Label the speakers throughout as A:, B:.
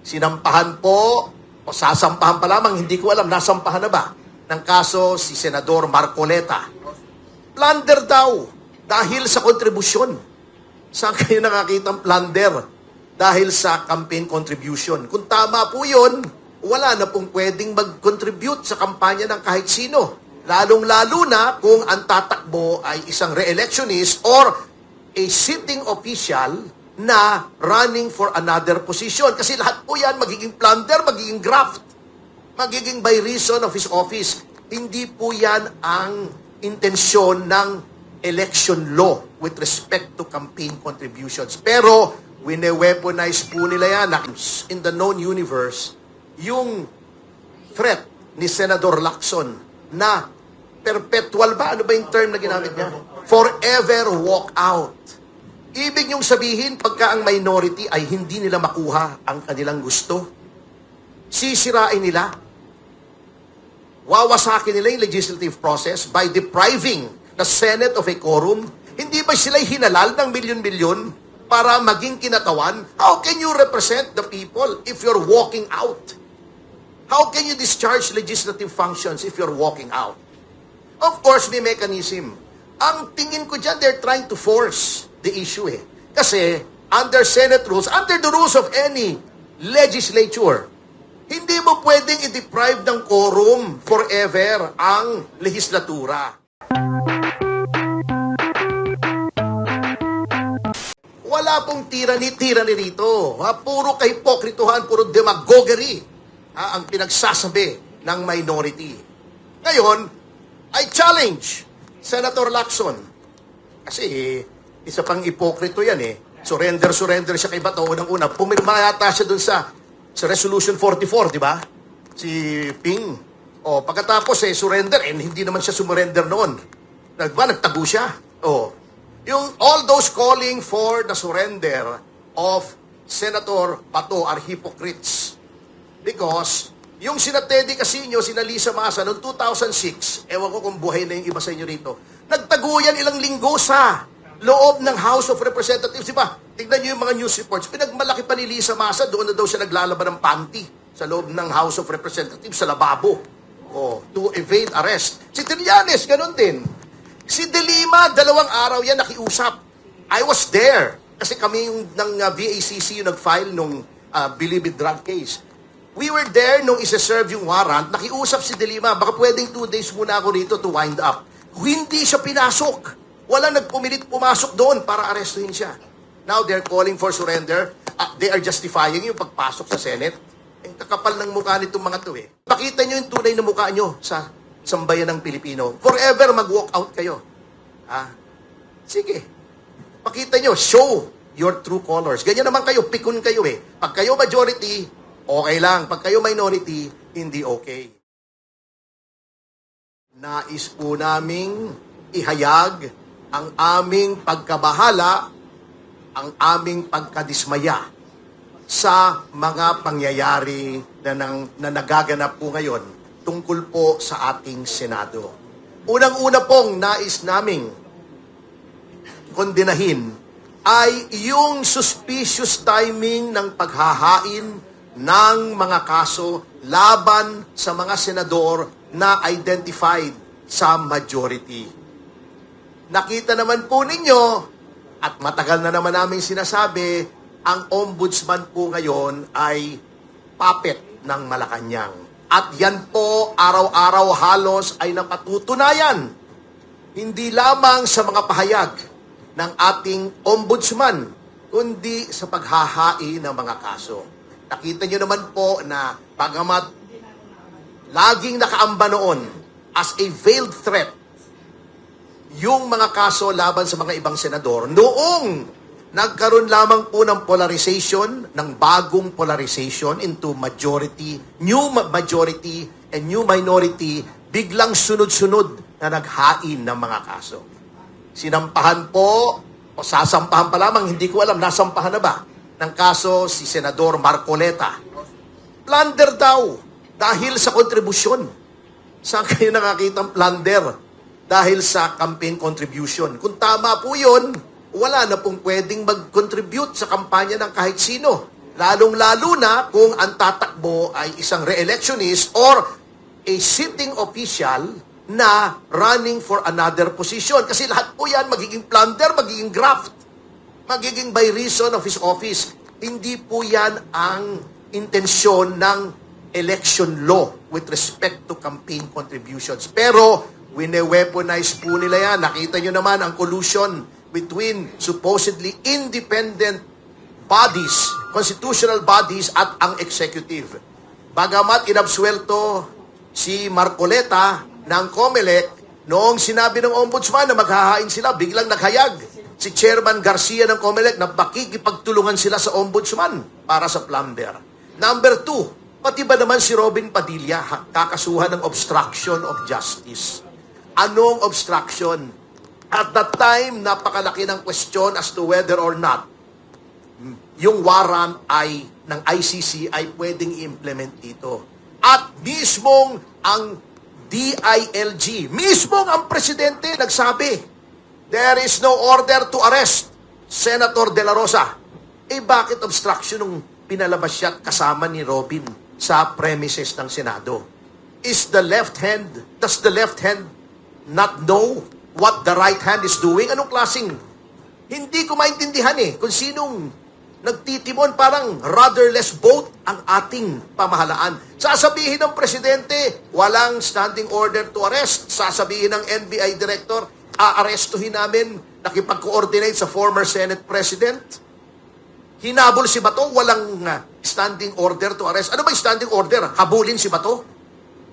A: Sinampahan po, o sasampahan pa lamang, hindi ko alam, nasampahan na ba, ng kaso si Senador Marcoleta. Plunder daw, dahil sa kontribusyon. Saan kayo nakakita ng plunder? Dahil sa campaign contribution. Kung tama po yun, wala na pong pwedeng mag-contribute sa kampanya ng kahit sino. Lalong-lalo na kung ang tatakbo ay isang re-electionist or a sitting official na running for another position. Kasi lahat po yan magiging plunder, magiging graft, magiging by reason of his office. Hindi po yan ang intensyon ng election law with respect to campaign contributions. Pero, wine-weaponize po nila yan. In the known universe, yung threat ni Senador Lacson na perpetual ba? Ano ba yung term na ginamit niya? Forever walk out. Ibig niyong sabihin, pagka ang minority ay hindi nila makuha ang kanilang gusto, sisirain nila, wawasakin nila yung legislative process by depriving the Senate of a quorum. Hindi ba sila'y hinalal ng milyon-milyon para maging kinatawan? How can you represent the people if you're walking out? How can you discharge legislative functions if you're walking out? Of course, may mechanism. Ang tingin ko dyan, they're trying to force the issue eh. Kasi, under Senate rules, under the rules of any legislature, hindi mo pwedeng i-deprive ng quorum forever ang legislatura. Wala pong tirani rito. Puro kahipokrituhan, puro demagoguery ang pinagsasabi ng minority. Ngayon, I challenge Senator Lacson. Kasi isa pang ipokrito yan eh. Surrender siya kay Bato. Unang-una, pumirma yata siya dun sa Resolution 44, di ba? Si Ping. O, pagkatapos surrender, hindi naman siya sumurrender noon. Nagtago siya. O, yung all those calling for the surrender of Senator Bato are hypocrites. Because yung sina Teddy Casino, sina Lisa Masa, noong 2006, ewan ko kung buhay na yung iba sa inyo rito, nagtago yan ilang linggo sa loob ng House of Representatives. Diba? Tignan nyo yung mga news reports. Pinagmalaki pa ni Lisa Masa, doon na daw siya naglalaban ng panty sa loob ng House of Representatives, sa lababo. To evade arrest. Si Trillanes, ganun din. Si De Lima, 2 araw yan nakiusap. I was there. Kasi kami yung ng VACC yung nag-file nung Bilibid drug case. We were there nung isa-serve yung warrant, nakiusap si De Lima, baka pwedeng 2 days muna ako rito to wind up. Hindi siya pinasok. Walang nagpumilit pumasok doon para arestuhin siya. Now they're calling for surrender. They are justifying yung pagpasok sa Senate. Ang kakapal ng mukha nitong mga to eh. Pakita nyo yung tunay na mukha nyo sa sambayan ng Pilipino. Forever mag-walk out kayo. Sige. Pakita nyo, show your true colors. Ganyan naman kayo, pikon kayo eh. Pag kayo majority, okay lang. Pag kayo minority, hindi okay. Nais po naming ihayag ang aming pagkabahala, ang aming pagkadismaya sa mga pangyayari na nagaganap po ngayon tungkol po sa ating Senado. Unang-una pong nais naming kondenahin ay yung suspicious timing ng paghahain ng mga kaso laban sa mga senador na identified sa majority. Nakita naman po ninyo, at matagal na naman namin sinasabi, ang ombudsman po ngayon ay puppet ng Malacanang. At yan po, araw-araw halos ay napatutunayan, hindi lamang sa mga pahayag ng ating ombudsman, kundi sa paghahain ng mga kaso. Nakita nyo naman po na bagamat laging nakaamba noon as a veiled threat yung mga kaso laban sa mga ibang senador, noong nagkaroon lamang po ng polarization, ng bagong polarization into majority, new majority, and new minority, biglang sunod-sunod na naghain ng mga kaso. Sinampahan po, o sasampahan pa lamang, hindi ko alam, nasampahan na ba, ng kaso si Senador Marcoleta. Plunder daw, dahil sa kontribusyon. Saan kayo nakakita ng plunder? Dahil sa campaign contribution. Kung tama po yun, wala na pong pwedeng mag-contribute sa kampanya ng kahit sino. Lalong-lalo na kung ang tatakbo ay isang re-electionist or a sitting official na running for another position. Kasi lahat po yan magiging plunder, magiging graft, magiging by reason of his office. Hindi po yan ang intensyon ng election law with respect to campaign contributions. Pero wine-weaponize po nila yan. Nakita nyo naman ang collusion between supposedly independent bodies, constitutional bodies at ang executive. Bagamat inabsuelto si Marcoleta ng COMELEC, noong sinabi ng ombudsman na maghahain sila, biglang naghayag si Chairman Garcia ng COMELEC na makikipagtulungan sila sa ombudsman para sa plunder. Number 2, pati ba naman si Robin Padilla kakasuhan ng obstruction of justice? Anong obstruction? At that time, napakalaki ng question as to whether or not yung warrant ay ng ICC ay pwedeng i-implement dito. At mismong ang DILG, mismong ang presidente nagsabi, there is no order to arrest Senator De La Rosa. Eh bakit obstruction nung pinalabas siya kasama ni Robin sa premises ng Senado? Does the left hand not know what the right hand is doing? Anong klaseng? Hindi ko maintindihan kung sinong nagtitimon, parang rudderless boat ang ating pamahalaan. Sasabihin ng presidente, walang standing order to arrest. Sasabihin ng NBI director, aarestuhin namin, nakipag-coordinate sa former Senate President. Hinabol si Bato, walang standing order to arrest. Ano ba yung standing order? Habulin si Bato?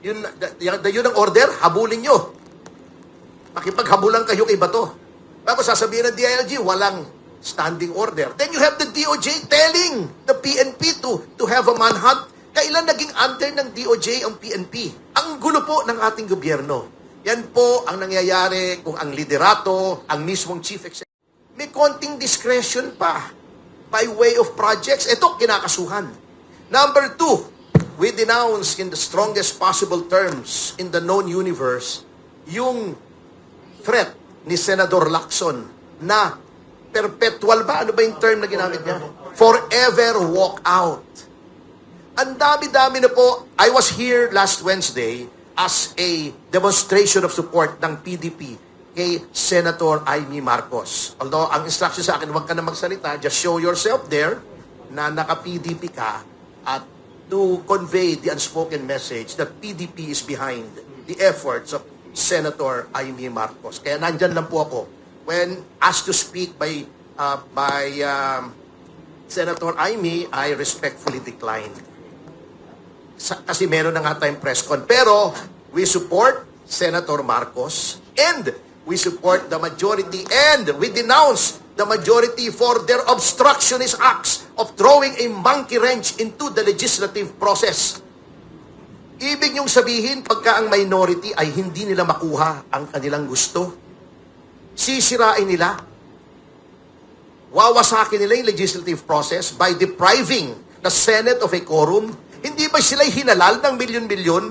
A: Yun ang order, habulin nyo. Makipaghabulan kayo kay Bato. Tapos sasabihin ng DILG, walang standing order. Then you have the DOJ telling the PNP to have a manhunt. Kailan naging under ng DOJ ang PNP? Ang gulo po ng ating gobyerno. Yan po ang nangyayari kung ang liderato, ang mismong chief executive, may konting discretion pa by way of projects. Ito, kinakasuhan. Number 2, we denounce in the strongest possible terms in the known universe yung threat ni Senador Lacson na perpetual ba? Ano ba yung term na ginamit niya? Forever walk out. Ang dami-dami na po. I was here last Wednesday as a demonstration of support ng PDP kay Senator Amy Marcos. Although, ang instruction sa akin, huwag ka na magsalita, just show yourself there na naka-PDP ka at to convey the unspoken message that PDP is behind the efforts of Senator Amy Marcos. Kaya nandyan lang po ako. When asked to speak by Senator Amy, I respectfully declined. Kasi meron na nga tayong press con. Pero we support Senator Marcos and we support the majority and we denounce the majority for their obstructionist acts of throwing a monkey wrench into the legislative process. Ibig niyong sabihin, pagka ang minority ay hindi nila makuha ang kanilang gusto, sisirain nila, wawasakin nila yung legislative process by depriving the Senate of a quorum. Hindi ba sila'y hinalal ng milyon-milyon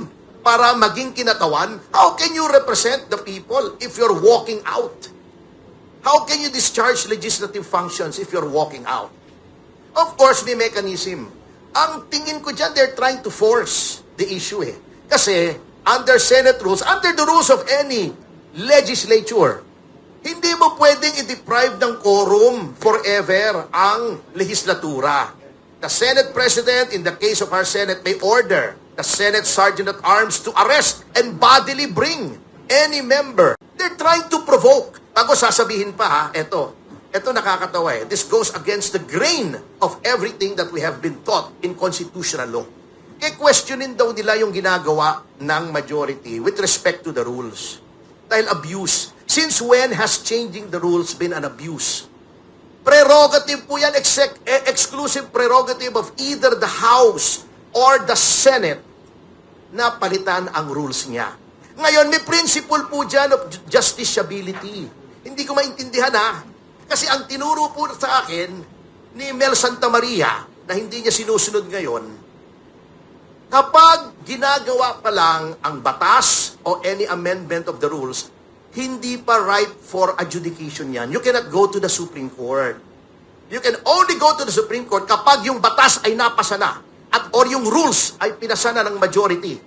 A: para maging kinatawan? How can you represent the people if you're walking out? How can you discharge legislative functions if you're walking out? Of course, may mechanism. Ang tingin ko dyan, they're trying to force the issue Kasi, under Senate rules, under the rules of any legislature, hindi mo pwedeng i-deprive ng quorum forever ang legislatura. The Senate President, in the case of our Senate, may order the Senate Sergeant at Arms to arrest and bodily bring any member. They're trying to provoke. Bago sasabihin pa eto nakakatawa This goes against the grain of everything that we have been taught in constitutional law. Kaya questionin daw nila yung ginagawa ng majority with respect to the rules. Dahil abuse. Since when has changing the rules been an abuse? Prerogative po yan, exclusive prerogative of either the House or the Senate na palitan ang rules niya. Ngayon, may principle po dyan of justiciability. Hindi ko maintindihan Kasi ang tinuro po sa akin ni Mel Santamaria na hindi niya sinusunod ngayon, kapag ginagawa pa lang ang batas o any amendment of the rules, hindi pa ripe for adjudication yan. You cannot go to the Supreme Court. You can only go to the Supreme Court kapag yung batas ay napasa na or yung rules ay pinasa na ng majority.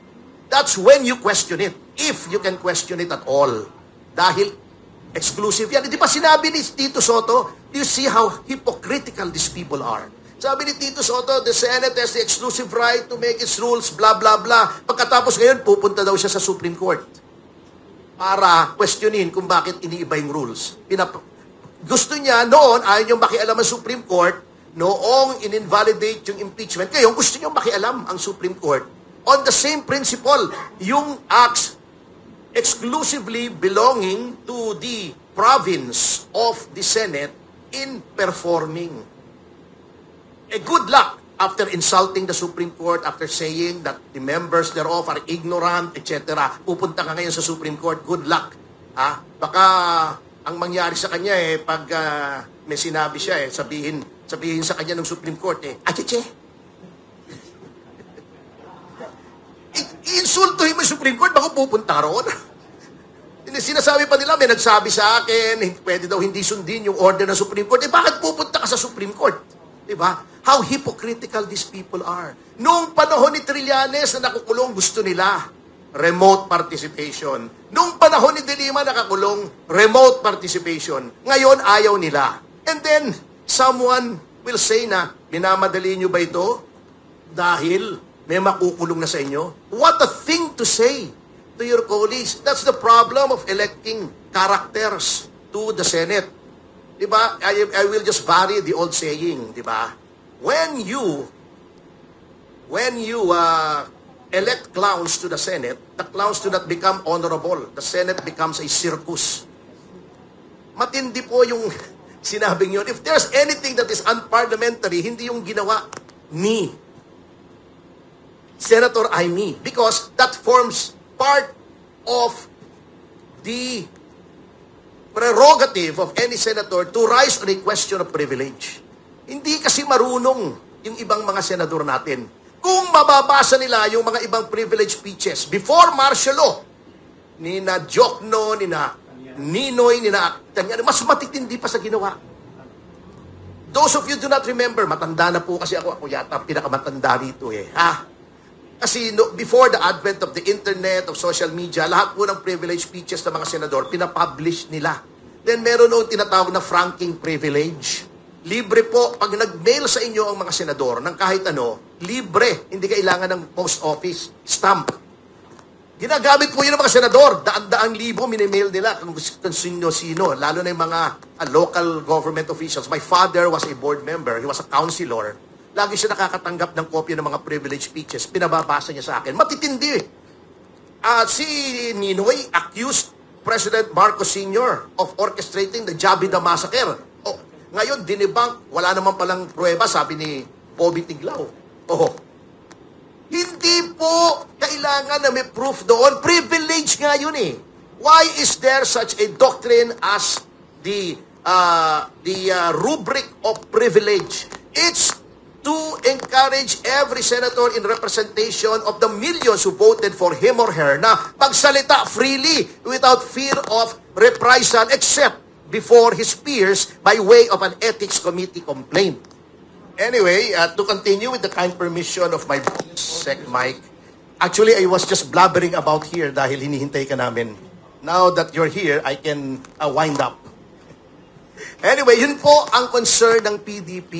A: That's when you question it. If you can question it at all. Dahil exclusive yan. Hindi pa sinabi ni Tito Soto, do you see how hypocritical these people are? Sabi ni Tito Soto, the Senate has the exclusive right to make its rules, blah, blah, blah. Pagkatapos ngayon, pupunta daw siya sa Supreme Court para questionin kung bakit iniiba yung rules. Gusto niya noon, ayaw niyong makialam ang Supreme Court, noong in-invalidate yung impeachment. Ngayon, gusto niyong makialam ang Supreme Court on the same principle, yung acts exclusively belonging to the province of the Senate in performing. Good luck after insulting the Supreme Court, after saying that the members thereof are ignorant, etc. Pupunta ka ngayon sa Supreme Court, good luck. Baka ang mangyari sa kanya pag may sinabi siya sabihin sa kanya ng Supreme Court acheche. Insultuhin mo yung Supreme Court, baka pupunta roon. Sinasabi pa nila, may nagsabi sa akin, pwede daw hindi sundin yung order ng Supreme Court. Bakit pupunta ka sa Supreme Court? Diba? How hypocritical these people are. Noong panahon ni Trillanes na nakukulong, gusto nila remote participation. Noong panahon ni De Lima nakakulong, remote participation. Ngayon, ayaw nila. And then, someone will say na, minamadali nyo ba ito? Dahil may makukulong na sa inyo? What a thing to say to your colleagues. That's the problem of electing characters to the Senate. Diba? I will just vary the old saying, diba? When you elect clowns to the Senate, the clowns do not become honorable. The Senate becomes a circus. Matindi po yung sinabing yun. If there's anything that is unparliamentary, hindi yung ginawa ni Senator Aimee, because that forms part of the prerogative of any senator to rise on a question of privilege. Hindi kasi marunong yung ibang mga senador natin. Kung mababasa nila yung mga ibang privilege speeches before martial law, ni na Jokno, ni na Ninoy, ni na Tanya, mas matitindi pa sa ginawa. Those of you do not remember, matanda na po kasi ako yata pinakamatanda rito Kasi before the advent of the internet, of social media, lahat po ng privilege speeches ng mga senador, pinapublish nila. Then meron noong tinatawag na franking privilege. Libre po, pag nag-mail sa inyo ang mga senador ng kahit ano, libre, hindi kailangan ng post office, stamp. Ginagamit po yun ng mga senador, daan-daang libo minimail nila kung sino-sino, lalo na yung mga local government officials. My father was a board member, he was a councilor. Lagi siya nakakatanggap ng kopya ng mga privilege speeches. Pinababasa niya sa akin. Matitindi. Si Ninoy accused President Marcos Sr. of orchestrating the Jabida Massacre. Ngayon, dinibang, wala naman palang pruweba, sabi ni Bobby Tiglao. Hindi po kailangan na may proof doon. Privilege nga yun Why is there such a doctrine as the rubric of privilege? It's to encourage every senator in representation of the millions who voted for him or her na pagsalita freely without fear of reprisal except before his peers by way of an ethics committee complaint. Anyway, to continue with the kind permission of my Sec Mike, actually I was just blabbering about here dahil hinihintay ka namin. Now that you're here, I can wind up. Anyway, yun po ang concern ng PDP.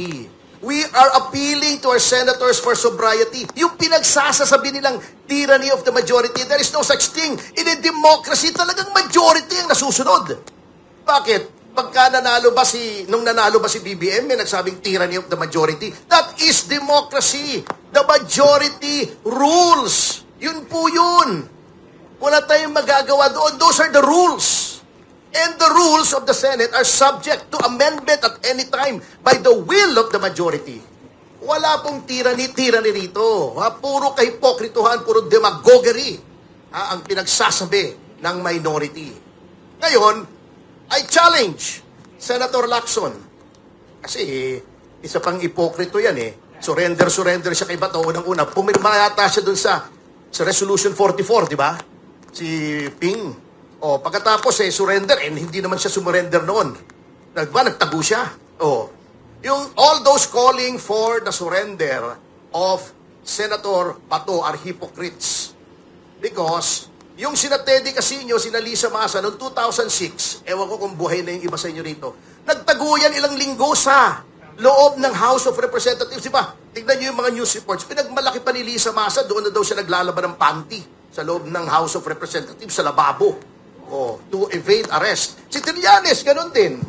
A: We are appealing to our senators for sobriety. Yung pinagsasasabi nilang tyranny of the majority, there is no such thing. In a democracy, talagang majority ang nasusunod. Bakit? Nung nanalo ba si BBM, may nagsabing tyranny of the majority. That is democracy. The majority rules. Yun po yun. Wala tayong magagawa doon. Those are the rules. And the rules of the Senate are subject to amendment at any time by the will of the majority. Wala pong tyranny rito. Puro kahipokrituhan, puro demagoguery ang pinagsasabi ng minority. Ngayon, I challenge Senator Lacson. Kasi isa pang ipokrito yan Surrender siya kay Bato. Unang-una, pumirma yata siya dun sa Resolution 44, di ba? Si Ping. Pagkatapos surrender, hindi naman siya sumurrender noon. Nagtago siya. Yung all those calling for the surrender of Senator Bato are hypocrites. Because yung sina Teddy Casino, sina Lisa Masa noong 2006, ewan ko kung buhay na yung iba sa inyo rito, nagtaguyan ilang linggo sa loob ng House of Representatives. Diba? Tignan nyo yung mga news reports. Pinagmalaki pa ni Lisa Masa, doon na daw siya naglalaban ng panty sa loob ng House of Representatives, sa lababo. To evade arrest. Si Trillanes, ganun din.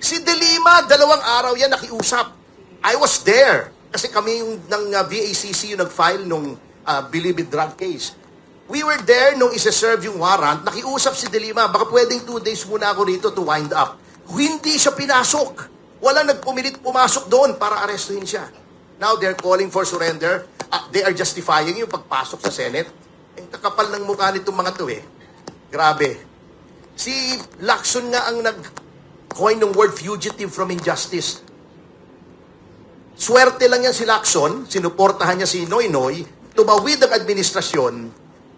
A: Si De Lima, 2 araw yan nakiusap. I was there. Kasi kami yung ng VACC yung nag-file nung Bilibid drug case. We were there nung isa-serve yung warrant. Nakiusap si De Lima, baka pwedeng 2 days muna ako rito to wind up. Hindi siya pinasok. Walang nagpumilit pumasok doon para arestuhin siya. Now they're calling for surrender. They are justifying yung pagpasok sa Senate. Ang kakapal ng mukha nitong mga to eh. Grabe. Si Lacson nga ang nag-coin ng word fugitive from injustice. Swerte lang yan si Lacson, sinuportahan niya si Noynoy, tumawid ang administrasyon,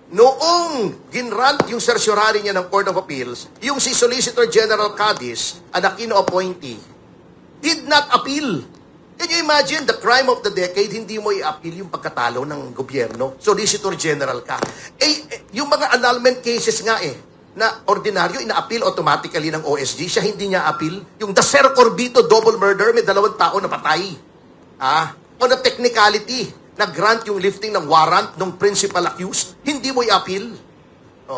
A: noong ginrant yung certiorari niya ng Court of Appeals, yung si Solicitor General Cadiz, an Aquino appointee, did not appeal. Can you imagine the crime of the decade, hindi mo i-appeal yung pagkatalo ng gobyerno? Solicitor General ka. Yung mga annulment cases nga na ordinaryo, ina-appeal automatically ng OSG, siya hindi niya appeal. Yung Dacer Corbito double murder, may 2 tao na patay. On a technicality, nag-grant yung lifting ng warrant ng principal accused, hindi mo i-appeal.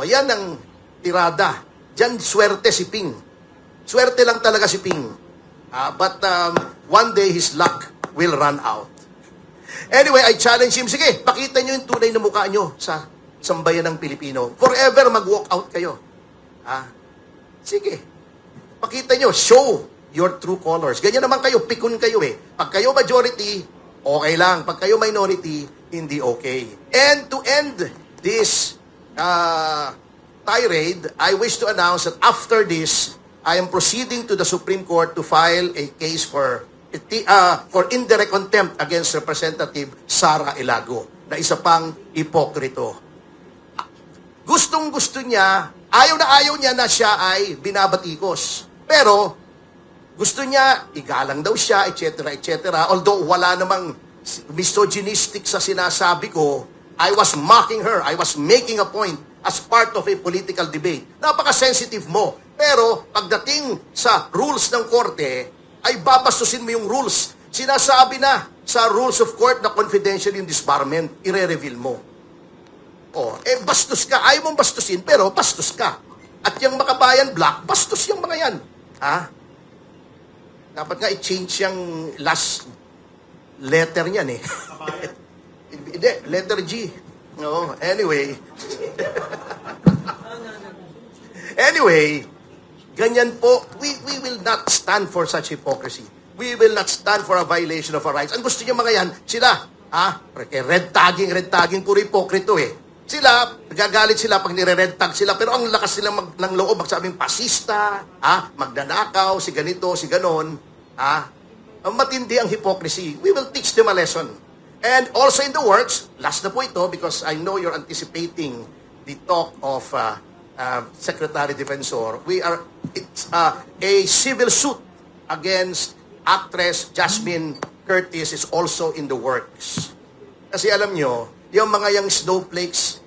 A: Yan ang tirada. Diyan, swerte si Ping. Swerte lang talaga si Ping. But one day, his luck will run out. Anyway, I challenge him, sige, pakita nyo yung tunay na mukha nyo sa sambayan ng Pilipino. Forever mag-walk out kayo. Sige. Pakita nyo, show your true colors. Ganyan naman kayo, pikon kayo eh. Pag kayo majority, okay lang. Pag kayo minority, hindi okay. And to end this tirade, I wish to announce that after this, I am proceeding to the Supreme Court to file a case for indirect contempt against Representative Sara Ilago, na isa pang hipokrito. Gustong-gusto niya, ayaw niya na siya ay binabatikos. Pero, gusto niya, igalang daw siya, etc., etc. Although wala namang misogynistic sa sinasabi ko, I was mocking her. I was making a point as part of a political debate. Napaka-sensitive mo. Pero, pagdating sa rules ng korte, ay babastusin mo yung rules. Sinasabi na sa rules of court na confidential yung disbarment, ire-reveal mo. Bastos ka. Ayaw mong bastusin, pero bastos ka. At yung makabayan black, bastos yung mga yan. Dapat nga i-change yung last letter niyan eh. Hindi, letter G. No, anyway. Anyway, ganyan po, we will not stand for such hypocrisy. We will not stand for a violation of our rights. Ang gusto niyo mga yan, sila, red tagging, puro hipokrito eh. Sila, nagagalit sila pag nire-red tag sila, pero ang lakas sila ng loob, magsabing pasista, magdanakaw, si ganito, si ganon, ang matindi ang hypocrisy. We will teach them a lesson. And also in the works, last na po ito, because I know you're anticipating the talk of Secretary Defensor, it's a civil suit against actress Jasmine Curtis is also in the works. Kasi alam nyo, yung mga yung snowflakes,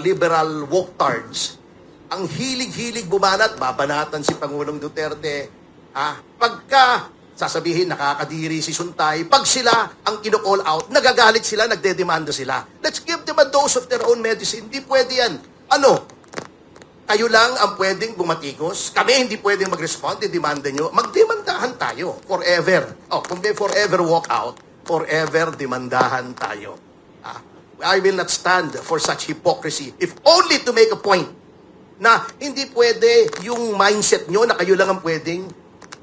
A: liberal woketards, ang hilig-hilig bumanat, babanatan si Pangulong Duterte. Pagka sasabihin nakakadiri si Suntay, pag sila ang kino-call out, nagagalit sila, nagdedemanda sila. Let's give them a dose of their own medicine. Hindi pwede yan. Kayo lang ang pwedeng bumatikos. Kami hindi pwedeng mag-respond, demanda nyo. Magdemandahan tayo. Forever. Kung may forever walk out, forever demandahan tayo. I will not stand for such hypocrisy. If only to make a point na hindi pwede yung mindset nyo na kayo lang ang pwedeng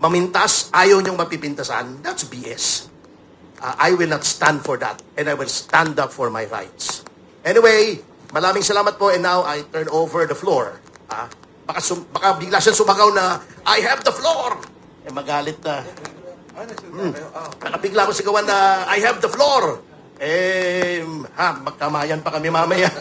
A: mamintas, ayaw nyong mapipintasan. That's BS. I will not stand for that. And I will stand up for my rights. Anyway, maraming salamat po. And now I turn over the floor. Baka bigla siyang sumagaw na, I have the floor! Magalit na. Baka bigla ko sigawan na, I have the floor! Magkamayan pa kami mamaya.